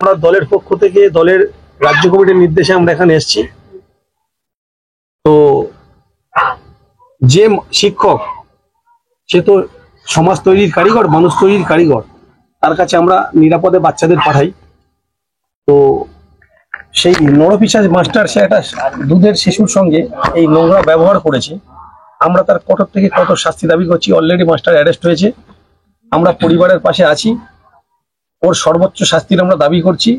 আমরা দলের পক্ষ থেকে দলের রাজ্য কমিটির নির্দেশে আমরা এখানে এসেছি। তো যে শিক্ষক সে তো সমাজ তৈরির কারিগর, মানুষ তৈরির কারিগর, তার কাছে আমরা নিরাপদে বাচ্চাদের পাঠাই। তো সেই নরপিশাচ মাস্টার সে একটা দুধের শিশুর সঙ্গে এই নোংরা ব্যবহার করেছে। আমরা তার কঠোর থেকে কঠোর শাস্তি দাবি করছি। অলরেডি মাস্টার অ্যারেস্ট হয়েছে। আমরা পরিবারের পাশে আছি। ওর সর্বোচ্চ শাস্তির আমরা দাবি করছি।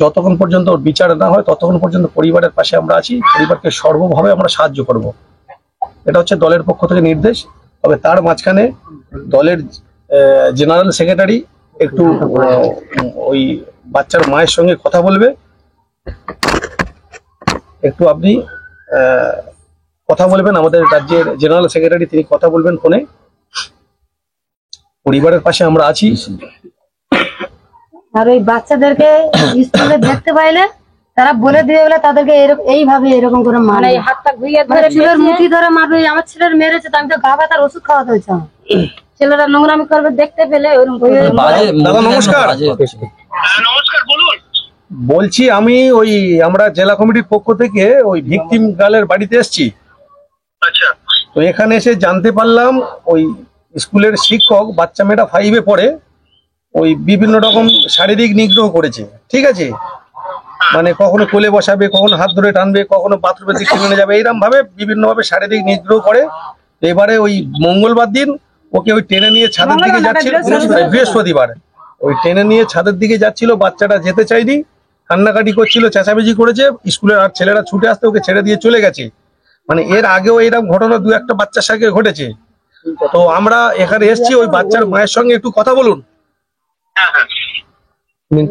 যতক্ষণ পর্যন্ত ওর বিচার না হয় ততক্ষণ পর্যন্ত পরিবারের পাশে আমরা আছি। পরিবারকে সর্বভাবে আমরা সাহায্য করব। এটা হচ্ছে দলের পক্ষ থেকে নির্দেশ। তবে তার মাঝখানে দলের জেনারেল সেক্রেটারি একটু ওই বাচ্চার মায়ের সঙ্গে কথা বলবে। একটু আপনি কথা বলবেন, আমাদের রাজ্যের জেনারেল সেক্রেটারি তিনি কথা বলবেন ফোনে। পরিবারের পাশে আমরা আছি। আর ওই বাচ্চাদেরকে স্কুলে দেখতে পাইলে তারা বলে দিয়ে গেলে তাদেরকে এইভাবে এরকম করে মারে, হাতটা ঘুরিয়ে ধরে ছেলের মুঠি ধরে মারবে। আমার ছেলের মেরেছে, আমি তো গা ব্যথার ওষুধ খাওয়াতে হয়েছে। আমার ছেলেরা নোংরামি করবে দেখতে পেলে দাদা নমস্কার। নমস্কার, বলুন। বলছি আমি আমরা জেলা কমিটির পক্ষ থেকে ওই ভিকটিম গার্লের বাড়িতে এসেছি। আচ্ছা। তো এখানে এসে জানতে পারলাম ওই স্কুলের শিক্ষক বাচ্চা মেয়েটা 5-এ পড়ে, ওই বিভিন্ন রকম শারীরিক নিগ্রহ করেছে। ঠিক আছে, মানে কখনো কোলে বসাবে, কখনো হাত ধরে টানবে, কখনো বাথরুমের দিকে টেনে যাবে, এইরকম ভাবে বিভিন্ন ভাবে শারীরিক নিগ্রহ করে। এবারে ওই মঙ্গলবার দিন ওকে ওই টেনে নিয়ে ছাদের দিকে যাচ্ছিল, বৃহস্পতিবার ওই টেনে নিয়ে ছাদের দিকে যাচ্ছিল। বাচ্চাটা যেতে চাইনি, কান্নাকাটি করছিল, চেঁচামেচি করেছে। স্কুলের আর ছেলেরা ছুটে আসতে ওকে ছেড়ে দিয়ে চলে গেছে। মানে এর আগেও এরকম ঘটনা 2-1টা বাচ্চার সঙ্গে ঘটেছে। তো আমরা এখানে এসেছি, ওই বাচ্চার মায়ের সঙ্গে একটু কথা বলুন।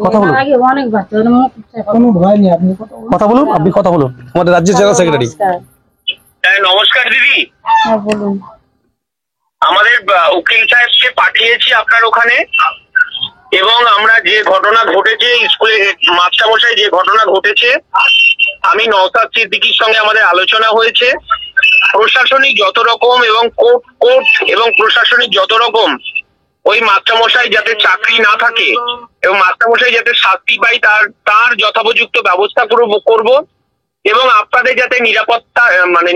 কথা বলুন, অনেক বাচ্চা কথা বলুন, আপনি কথা বলুন, আমাদের রাজ্যের জেনারেল সেক্রেটারি। নমস্কার দিদি। বলুন। আমাদের উকিল সাহেবকে পাঠিয়েছি আপনার ওখানে, এবং আমরা যে ঘটনা ঘটেছে স্কুলে মাস্টারমশাই যে ঘটনা ঘটেছে, আমি নওশাদ সিদ্দিকীর সঙ্গে আমাদের আলোচনা হয়েছে। প্রশাসনিক যত রকম এবং কোর্ট এবং প্রশাসনিক যত রকম ওই মাস্টারমশাই যাতে চাকরি না থাকে এবং মাস্টারমশাই যাতে শাস্তি পায় তার যথোপযুক্ত ব্যবস্থা করব, এবং আপনাদের যাতে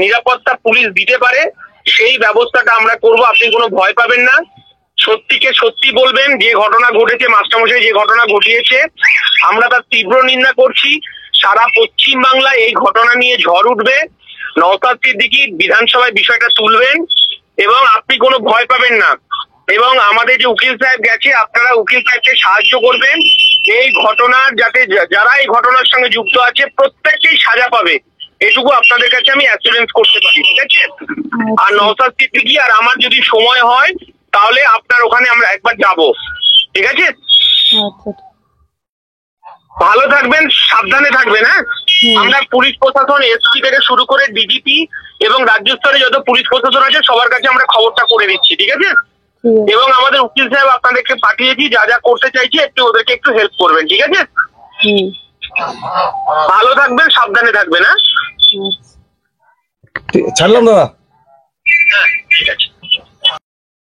নিরাপত্তা পুলিশ দিতে পারে সেই ব্যবস্থাটা আমরা করব। আপনি কোনো ভয় পাবেন না, সত্যিকে সত্যি বলবেন। যে ঘটনা ঘটেছে, মাস্টারমশাই যে ঘটনা ঘটিয়েছে, আমরা তার তীব্র নিন্দা করছি। সারা পশ্চিম বাংলায় এই ঘটনা নিয়ে ঝড় উঠবে। নওশাদ সিদ্দিকী বিধানসভায় বিষয়টা তুলবেন এবং আপনি কোনো ভয় পাবেন না। এবং আমাদের যে উকিল সাহেব গেছে, আপনারা উকিল সাহেবকে সাহায্য করবেন। এই ঘটনার যাতে যারা এই ঘটনার সঙ্গে যুক্ত আছে প্রত্যেককেই সাজা পাবে, এটুকু আপনাদের কাছে আমি অ্যাসুরেন্স করতে পারি। ঠিক আছে? আর নওশাদ সিদ্দিকী আর আমার যদি সময় হয় তাহলে আপনার ওখানে আমরা একবার যাব। ঠিক আছে? ভালো থাকবেন, সাবধানে থাকবেন। হ্যাঁ, আমরা পুলিশ প্রশাসন, এসপি থেকে শুরু করে ডিজিপি এবং রাজ্য স্তরে যত পুলিশ প্রশাসন আছে সবার কাছে আমরা খবরটা করে দিচ্ছি। ঠিক আছে? এবং আমাদের উকিল সাহেব আপনাদেরকে পাঠিয়েছি, যা যা করতে চাইছি ওদেরকে একটু হেল্প করবেন। ঠিক আছে? ভালো থাকবেন, সাবধানে থাকবেন। হ্যাঁ, ছাড়লাম দাদা। হ্যাঁ, ঠিক আছে।